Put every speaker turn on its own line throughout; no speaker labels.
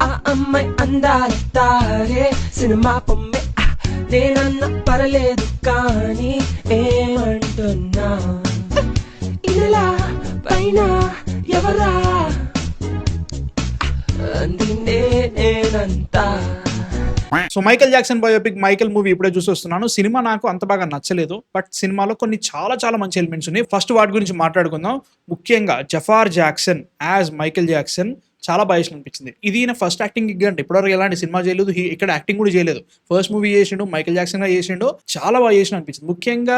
ఆ అమ్మాయి అందాల తారే సినిమా పొమ్మె నేనన్న పర్లేదు కానీ ఏమంటున్నా ఇలా పైన ఎవరా అంది నేనంతా.
So Michael Jackson biopic Michael movie ఇప్పుడే చూసి వస్తున్నాను. సినిమా నాకు అంత బాగా నచ్చలేదు, బట్ సినిమాలో కొన్ని చాలా చాలా మంచి ఎలిమెంట్స్ ఉన్నాయి. ఫస్ట్ వాటి గురించి మాట్లాడుకుందాం. ముఖ్యంగా Jafar Jackson as Michael Jackson చాలా బాగా ఇష్టం అనిపించింది. ఇది ఈయన ఫస్ట్ యాక్టింగ్ గిగ్ అంటే ఇప్పటివరకు ఎలాంటి సినిమా చేయలేదు, ఇక్కడ యాక్టింగ్ కూడా చేయలేదు. ఫస్ట్ మూవీ చేసిండు, మైకేల్ జాక్సన్ గా చేసిండు, చాలా బాగా చేసిన అనిపించింది. ముఖ్యంగా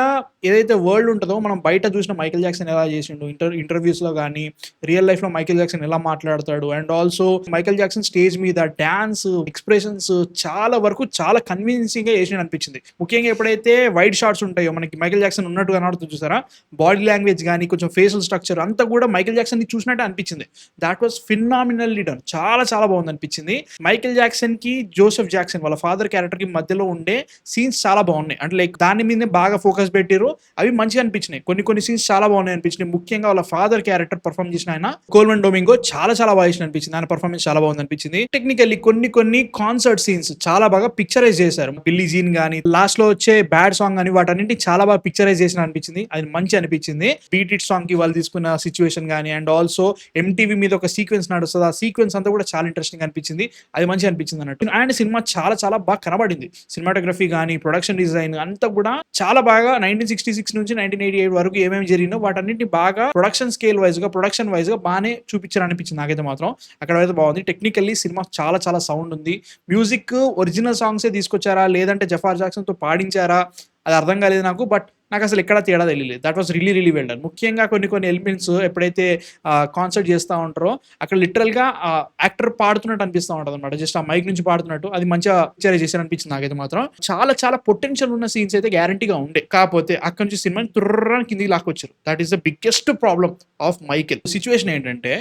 ఏదైతే వరల్డ్ ఉంటుందో మనం బయట చూసిన మైకేల్ జాక్సన్ ఎలా చేసిండు, ఇంటర్వ్యూస్ లో కానీ రియల్ లైఫ్ లో మైకేల్ జాక్సన్ ఎలా మాట్లాడతాడు, and also Michael Jackson stage మీద డాన్స్ ఎక్స్ప్రెషన్స్ చాలా వరకు చాలా కన్విన్సింగ్ గా చేసిన అనిపించింది. ముఖ్యంగా ఎప్పుడైతే వైడ్ షాట్స్ ఉంటాయో మనకి మైకేల్ జాక్సన్ ఉన్నట్టుగా కనబడుతుంది చూసారా, బాడీ లాంగ్వేజ్ కానీ కొంచెం ఫేషియల్ స్ట్రక్చర్ అంతా కూడా మైకేల్ జాక్సన్ ని చూసినట్టు అనిపించింది. దాట్ వాస్ ఫినామినల్ లీడర్, చాలా చాలా బాగుంది అనిపించింది. మైకేల్ జాక్సన్ కి జోసెఫ్ జాక్సన్ వాళ్ళ ఫాదర్ క్యారెక్టర్ కి మధ్యలో ఉండే సీన్స్ చాలా బాగున్నాయి. అంటే లైక్ దాని మీదే బాగా ఫోకస్ పెట్టారు, అవి మంచిగా అనిపించినాయి. కొన్ని సీన్స్ చాలా బాగున్నాయి అనిపించినాయి. ముఖ్యంగా వాళ్ళ ఫాదర్ క్యారెక్టర్ పర్ఫార్మ్ చేసిన ఆయన కోల్మన్ డొమింగో చాలా చాలా బాగా చేసిన అనిపించింది. ఆయన పర్ఫార్మెన్స్ చాలా బాగుంది అనిపించింది. టెక్నికల్లీ కొన్ని కాన్సర్ట్ సీన్స్ చాలా బాగా పిక్చరైజ్ చేశారు. బిల్లీ జీన్ గానీ లాస్ట్ లో వచ్చే బ్యాడ్ సాంగ్ అని వాటన్నింటి చాలా బాగా పిక్చరైజ్ చేసిన అనిపించింది. అది మంచి అనిపించింది. బీట్ ఇట్ సాంగ్ కి వాళ్ళు తీసుకున్న సిచ్యువేషన్ గానీ, అండ్ ఆల్సో ఎంటీవీ మీద ఒక సీక్వెన్స్ నడుస్తుంది, ఆ సీక్వెన్స్ అంతా కూడా చాలా ఇంట్రెస్టింగ్ అనిపించింది. అది మంచిగా అనిపించింది అన్నట్టు. అండ్ సినిమా చాలా చాలా బాగా కనబడింది. సినిమాటోగ్రఫీ కానీ ప్రొడక్షన్ డిజైన్ అంతా కూడా చాలా బాగా 1966 నుంచి 1988 వరకు ఏమేమి జరిగిందో వాటన్నింటిని బాగా ప్రొడక్షన్ స్కేల్ వైజ్ గా ప్రొడక్షన్ వైజ్ గా బాగానే చూపించారు అనిపించింది నాకైతే మాత్రం. అక్కడ అయితే బాగుంది. టెక్నికల్లీ సినిమా చాలా చాలా సౌండ్ ఉంది. మ్యూజిక్ ఒరిజినల్ సాంగ్సే తీసుకొచ్చారా లేదంటే జఫార్ జాక్సన్ తో పాడించారా అది అర్థం కాలేదు నాకు, బట్ నాకు అసలు ఎక్కడ తేడా తెలియలేదు. That was really well done. ముఖ్యంగా కొన్ని ఎలిమెంట్స్ ఎప్పుడైతే కాన్సర్ట్ చేస్తూ ఉంటారో అక్కడ లిటరల్ గా యాక్టర్ పాడుతున్నట్టు అనిపిస్తూ ఉంటుంది అనమాట, జస్ట్ ఆ మైక్ నుంచి పాడుతున్నట్టు. అది మంచిగా పిక్చర్ చేశారు అనిపించింది నాకైతే మాత్రం. చాలా చాలా పొటెన్షియల్ ఉన్న సీన్స్ అయితే గ్యారంటీగా ఉండే, కాకపోతే అక్కడ నుంచి సినిమాని తుర్రాన్ని కిందికి లాక్కొచ్చారు. That is the biggest problem of Michael. Situation ఏంటంటే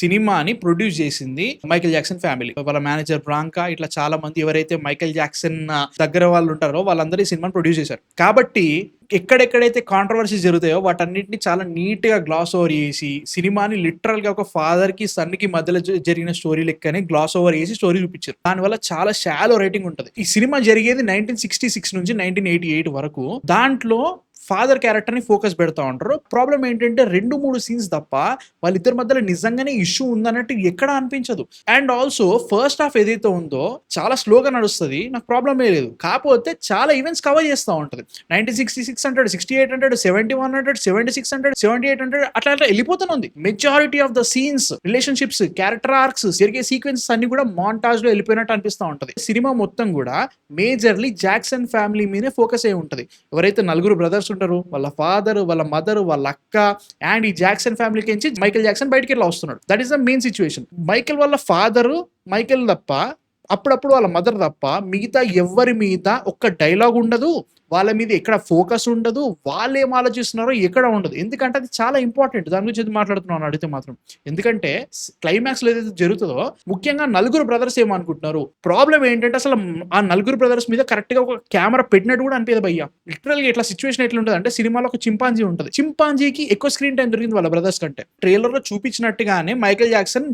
సినిమాని ప్రొడ్యూస్ చేసింది మైకేల్ జాక్సన్ ఫ్యామిలీ, వాళ్ళ మేనేజర్ బ్రాంకా, ఇట్లా చాలా మంది ఎవరైతే మైకేల్ జాక్సన్ దగ్గర వాళ్ళు ఉంటారో వాళ్ళందరూ ఈ సినిమాని ప్రొడ్యూస్ చేశారు. కాబట్టి ఎక్కడెక్కడైతే కాంట్రవర్సీస్ జరుగుతాయో వాటన్నిటిని చాలా నీట్ గా గ్లాస్ ఓవర్ చేసి సినిమాని లిటరల్ గా ఒక ఫాదర్ కి సన్ కి మధ్యలో జరిగిన స్టోరీ లెక్కనే గ్లాస్ ఓవర్ చేసి స్టోరీ చూపించారు. దానివల్ల చాలా షాలో రైటింగ్ ఉంటుంది. ఈ సినిమా జరిగేది 1966 నుంచి 1988 వరకు. దాంట్లో ఫాదర్ క్యారెక్టర్ ని ఫోకస్ పెడతా ఉంటారు. ప్రాబ్లం ఏంటంటే 2-3 సీన్స్ తప్ప వాళ్ళిద్దరి మధ్యలో నిజంగానే ఇష్యూ ఉందన్నట్టు ఎక్కడ అనిపించదు. అండ్ ఆల్సో ఫస్ట్ హాఫ్ ఏదైతే ఉందో చాలా స్లోగా నడుస్తుంది, నాకు ప్రాబ్లమే లేదు. కాకపోతే చాలా ఈవెంట్స్ కవర్ చేస్తూ ఉంటుంది. 1966 అంటాడు, 68 అంటాడు, 71 అంటాడు, 76 అంటాడు, 78 అంటాడు, అట్లా వెళ్ళిపోతూనే ఉంది. Majority of the scenes, relationships, character arcs, జరిగే సీక్వెన్సెస్ అన్ని కూడా మాంటాజ్ లో వెళ్ళిపోయినట్టు అనిపిస్తూ ఉంటుంది. సినిమా మొత్తం కూడా మేజర్లీ జాక్సన్ ఫ్యామిలీ మీదే ఫోకస్ అయి ఉంటుంది. ఎవరైతే నలుగురు బ్రదర్స్ ఉంటారు, వాళ్ళ ఫాదర్, వాళ్ళ మదర్, వాళ్ళ అక్క, అండ్ ఈ జాక్సన్ ఫ్యామిలీకి నుంచి మైకేల్ జాక్సన్ బయటికి వెళ్ళి వస్తున్నాడు. That is the main situation. Michael వాళ్ళ ఫాదర్, మైకేల్ తప్ప అప్పుడప్పుడు వాళ్ళ మదర్ తప్ప మిగతా ఎవరి మీద ఒక్క డైలాగ్ ఉండదు, వాళ్ళ మీద ఎక్కడ ఫోకస్ ఉండదు, వాళ్ళు ఏం ఆలోచిస్తున్నారో ఎక్కడ ఉండదు. ఎందుకంటే అది చాలా ఇంపార్టెంట్. దాని గురించి మాట్లాడుతున్నాను అడిగితే మాత్రం. ఎందుకంటే క్లైమాక్స్ లో ఏదైతే జరుగుతుందో ముఖ్యంగా నలుగురు బ్రదర్స్ ఏమనుకుంటున్నారు, ప్రాబ్లం ఏంటంటే అసలు ఆ నలుగురు బ్రదర్స్ మీద కరెక్ట్ గా ఒక కెమెరా పెట్టినట్టు కూడా అనిపించదు భయ్యా. లిటరల్ గా ఇట్లా సిచ్యువేషన్ ఎట్లా ఉంటుంది అంటే సినిమాలో ఒక చింపాంజీ ఉంటుంది, చింపాంజీకి ఎక్కువ స్క్రీన్ టైం దొరికింది వాళ్ళ బ్రదర్స్ కంటే. ట్రైలర్ లో చూపించినట్టుగానే మైకేల్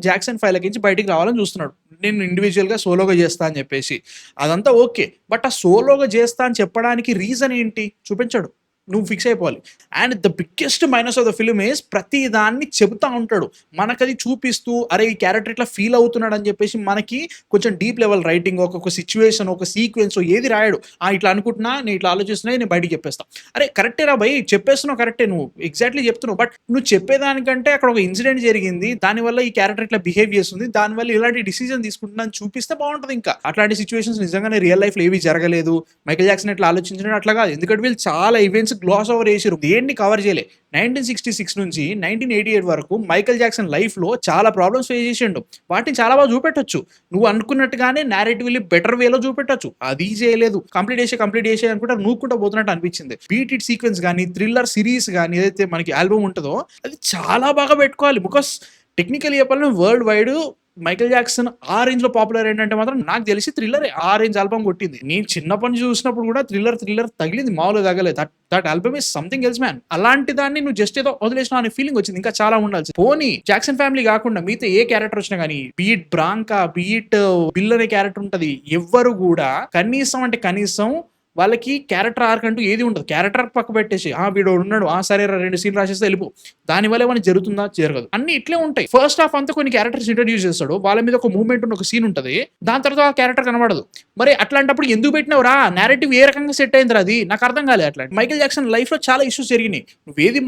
జాక్సన్ ఫైల్ నుంచి బయటికి రావాలని చూస్తున్నాడు, నేను ఇండివిజువల్ గా సోలోగా చేస్తా అని చెప్పేసి. అదంతా ఓకే, బట్ ఆ సోలోగా చేస్తా అని చెప్పడానికి రీజన్ ఏంటి చూపించాడు, నువ్వు ఫిక్స్ అయిపోవాలి. And the biggest minus of the film is ప్రతి దాన్ని చెబుతా ఉంటాడు, మనకది చూపిస్తూ అరే ఈ క్యారెక్టర్ ఇట్లా ఫీల్ అవుతున్నాడు అని చెప్పేసి మనకి కొంచెం డీప్ లెవెల్ రైటింగ్, ఒక్కొక్క సిచ్యువేషన్, ఒక సీక్వెన్స్ ఏది రాయడు. ఇట్లా అనుకుంటున్నా, నేను ఇట్లా ఆలోచిస్తున్నా, నేను బయటికి చెప్పేస్తా. అరే కరెక్టే రా భయ్, చెప్పేస్తున్నావు కరెక్టే, నువ్వు ఎగ్జాక్ట్లీ చెప్తున్నావు, బట్ నువ్వు చెప్పేదానికంటే అక్కడ ఒక ఇన్సిడెంట్ జరిగింది, దానివల్ల ఈ క్యారెక్టర్ ఇట్లా బిహేవ్ చేస్తుంది, దానివల్ల ఇలాంటి డిసిజన్ తీసుకుంటున్నా అని చూపిస్తే బాగుంటుంది. ఇంకా అట్లాంటి సిచ్యువేషన్స్ నిజంగానే రియల్ లైఫ్ లో ఏవి జరగలేదు, మైకేల్ జాక్సన్ ఇట్లా ఆలోచించడం అట్లా కాదు. ఎందుకంటే వీళ్ళు చాలా ఈవెంట్స్ గ్లాస్ ఓవర్ చేసారు, దేన్ని కవర్ చేయలే. 1966 నుంచి 1988 వరకు మైకేల్ జాక్సన్ లైఫ్ లో చాలా ప్రాబ్లమ్స్ ఫేస్ చేసిండు, వాటిని చాలా బాగా చూపెట్టొచ్చు. నువ్వు అనుకున్నట్టుగానే నేరేటివ్లీ బెటర్ వేలో చూపెట్టొచ్చు, అది చేయలేదు. కంప్లీట్ చేసే అనుకుంటా నూక్కుంటా పోతున్నట్టు అనిపించింది. బీట్ ఇట్ సీక్వెన్స్ కానీ, థ్రిల్లర్ సిరీస్ కానీ ఏదైతే మనకి ఆల్బమ్ ఉంటుందో అది చాలా బాగా పెట్టుకోవాలి. బికాస్ టెక్నికల్ చెప్పాలని వరల్డ్ వైడ్ మైకేల్ జాక్సన్ ఆ రేంజ్ లో పాపులర్ ఏంటంటే మాత్రం నాకు తెలిసి థ్రిల్లర్ ఆ రేంజ్ ఆల్బమ్ కొట్టింది. నేను చిన్నప్పటి నుంచి చూసినప్పుడు కూడా థ్రిల్లర్ తగిలింది, మామూలుగా తగలేదు. That album is something else man. అలాంటి దాన్ని నువ్వు జస్ట్ ఏదో వదిలేసిన అనే ఫీలింగ్ వచ్చింది. ఇంకా చాలా ఉండాల్సి. పోనీ జాక్సన్ ఫ్యామిలీ కాకుండా మిగతా ఏ క్యారెక్టర్ వచ్చినా కానీ, బీట్ బ్రాంకా, బీట్ బిల్ అనే క్యారెక్టర్ ఉంటది, ఎవ్వరు కూడా కనీసం వాళ్ళకి క్యారెక్టర్ ఆర్క్ అంటూ ఏది ఉండదు. క్యారెక్టర్ పక్క పెట్టేసి వీడు ఉన్నాడు, సరే 2 సీన్లు రాసేస్తే వెళ్ళిపో. దానివల్ల ఏమైనా జరుగుతుందా? జరగదు. అన్ని ఇట్లే ఉంటాయి. ఫస్ట్ హాఫ్ అంతా కొన్ని క్యారెక్టర్స్ ఇంట్రడ్యూస్ చేస్తాడు, వాళ్ళ మీద ఒక మూవ్మెంట్ ఉన్న ఒక సీన్ ఉంటుంది, దాని తర్వాత ఆ క్యారెక్టర్ కనబడదు. మరి అట్లాంటప్పుడు ఎందుకు పెట్టినవరా? నేరేటివ్ ఏ రకంగా సెట్ అయింది అది నాకు అర్థం కాలేదు. అట్లా మైకేల్ జాక్సన్ లైఫ్ లో చాలా ఇష్యూస్ జరిగినాయి. నువ్వు ఏది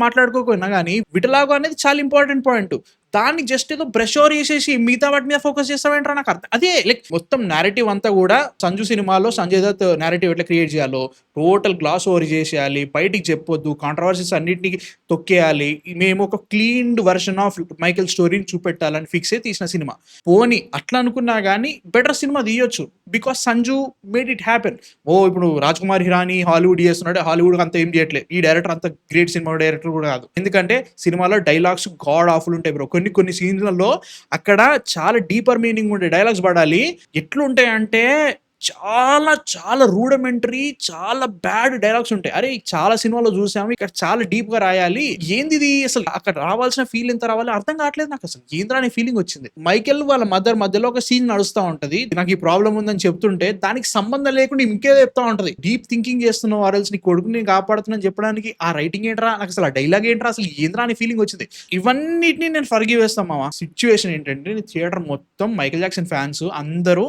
మాట్లాడుకోకపోయినా కానీ విటలాగో అనేది చాలా ఇంపార్టెంట్ పాయింట్. దాన్ని జస్ట్ ఏదో బ్రష్ ఓవర్ చేసేసి మిగతా వాటి మీద ఫోకస్ చేస్తావేంటారా? నాకు అర్థం అదే లైక్ మొత్తం నేరేటివ్ అంతా కూడా సంజు సినిమాలో సంజయ్ దత్ నేరేటివ్ ఎట్లా క్రియేట్ చేయాలో టోటల్ గ్లాస్ ఓవర్ చేసేయాలి, బయటికి చెప్పొద్దు, కాంట్రవర్సీస్ అన్నిటిని తొక్కేయాలి, మేము ఒక క్లీన్డ్ వర్షన్ ఆఫ్ మైకేల్ స్టోరీని చూపెట్టాలని ఫిక్స్ అయి తీసిన సినిమా. పోనీ అట్లా అనుకున్నా కానీ బెటర్ సినిమా తీయొచ్చు, because Sanju made it happen. ఇప్పుడు రాజ్ కుమార్ హిరానీ హాలీవుడ్ చేస్తున్నాడు, హాలీవుడ్ అంతా ఏం చేయట్లేదు. ఈ డైరెక్టర్ అంత గ్రేట్ సినిమా డైరెక్టర్ కూడా కాదు, ఎందుకంటే సినిమాలో డైలాగ్స్ గాడ్ ఆఫుల్ ఉంటాయి బ్రో. కొన్ని సీన్లలో అక్కడ చాలా డీపర్ మీనింగ్ ఉండే డైలాగ్స్ పడాలి. ఎట్లుంటాయంటే చాలా రూడమెంటరీ, చాలా బ్యాడ్ డైలాగ్స్ ఉంటాయి. అరే చాలా సినిమాలో చూసాము, ఇక్కడ చాలా డీప్ గా రాయాలి, ఏంది అసలు అక్కడ రావాల్సిన ఫీల్ ఎంత రావాలి అర్థం కావట్లేదు నాకు. అసలు ఏంద్రా అనే ఫీలింగ్ వచ్చింది. మైకేల్ వాళ్ళ మధ్యలో ఒక సీన్ నడుస్తూ ఉంటది, నాకు ఈ ప్రాబ్లం ఉందని చెప్తుంటే దానికి సంబంధం లేకుండా ఇంకేదో చెప్తా ఉంటది. డీప్ థింకింగ్ చేస్తున్నావు, ఆర్ఎల్స్ నీ కొడుకుని కాపాడుతున్నాను చెప్పడానికి ఆ రైటింగ్ ఏంట్రా, నాకు అసలు ఆ డైలాగ్ ఏంట్రా, అసలు ఏంద్రా అనే ఫీలింగ్ వచ్చింది. ఇవన్నిటిని నేను ఫర్గివ్ చేస్తాను మామ. సిచ్యువేషన్ ఏంటంటే థియేటర్ మొత్తం మైకేల్ జాక్సన్ ఫ్యాన్స్ అందరూ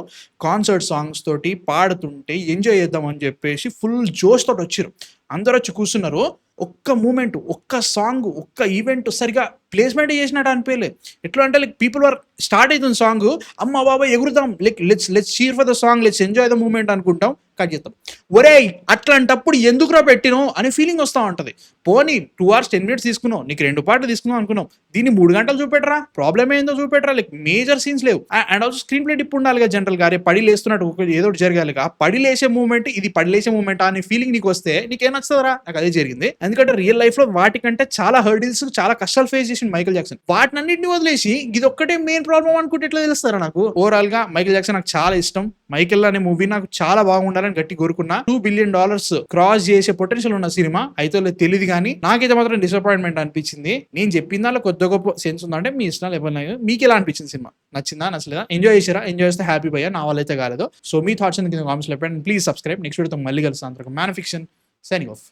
కాన్సర్ట్ సాంగ్స్ తోటి పాడుతుంటే ఎంజాయ్ చేద్దాం అని చెప్పేసి ఫుల్ జోష్ తోటి వచ్చారు. అందరూ వచ్చి కూర్చున్నారు. ఒక్క మూమెంట్, ఒక్క సాంగ్, ఒక్క ఈవెంట్ సరిగా ప్లేస్మెంట్ చేసినట్టు అనిపించలేదు. ఎట్లా అంటే లైక్ పీపుల్ ఆర్ స్టార్ట్ అవుతుంది సాంగ్, అమ్మ బాబాయ్ ఎగురుదాం, like let's cheer for the song, let's enjoy the moment అనుకుంటాం, కట్ చేస్తాం. ఒరే అట్లాంటప్పుడు ఎందుకురా పెట్టినో అనే ఫీలింగ్ వస్తూ ఉంటుంది. పోనీ 2 hours 10 minutes తీసుకున్నావు, నీకు 2 పాటలు తీసుకున్నావు అనుకున్నావు, దీన్ని 3 గంటలు చూపెట్టరా, ప్రాబ్లం ఏందో చూపెట్టరా. లైక్ మేజర్ సీన్స్ లేవు. And also screen play tip ఉండాలిగా జనరల్గా. అరే పడి లేస్తున్నట్టు ఏదో ఒకటి జరగాలిగా, పడి లేసే మూమెంట్ ఇది పడి లేసే మూమెంట్ అనే ఫీలింగ్ నీకు వస్తే నీకేం నచ్చుతుందిరా? నాకు అదే జరిగింది. ఎందుకంటే రియల్ లైఫ్ లో వాటికంటే చాలా హర్డిల్స్, చాలా కష్టాలు ఫేస్ చేసిన మైకేల్ జాక్సన్, వాటినన్నింటిని వదిలేసి ఇది ఒక్కటే మెయిన్ ప్రాబ్లం అనుకుంటే ఎట్లా తెలుస్తారా నాకు? ఓవరాల్ గా మైకేల్ జాక్సన్ నాకు చాలా ఇష్టం. మైకేల్ అనే మూవీ నాకు చాలా బాగుండాలని గట్టి కోరుకున్నా. $2 billion క్రాస్ చేసే పొటెన్షియల్ ఉన్న సినిమా అయితే తెలియదు, కానీ నాకైతే మాత్రం డిసప్పాయింట్మెంట్ అనిపించింది. నేను చెప్పిన దానిలో కొద్ది గొప్ప సెన్స్ ఉందంటే మీ ఇష్టం, ఎవరినైనా మీకు ఎలా అనిపించింది సినిమా? నచ్చిందా, నచ్చలేదా? ఎంజాయ్ చేసారా? ఎంజాయ్ చేస్తే హ్యాపీ భయ్యా, నా వల్ల అయితే కాలేదు. సో మీ థాట్స్ కింద కామెంట్స్ లో పెట్టండి. Please subscribe. నెక్స్ట్ వీడియోతో మళ్ళీ కలుస్తాను. Man fiction signing off.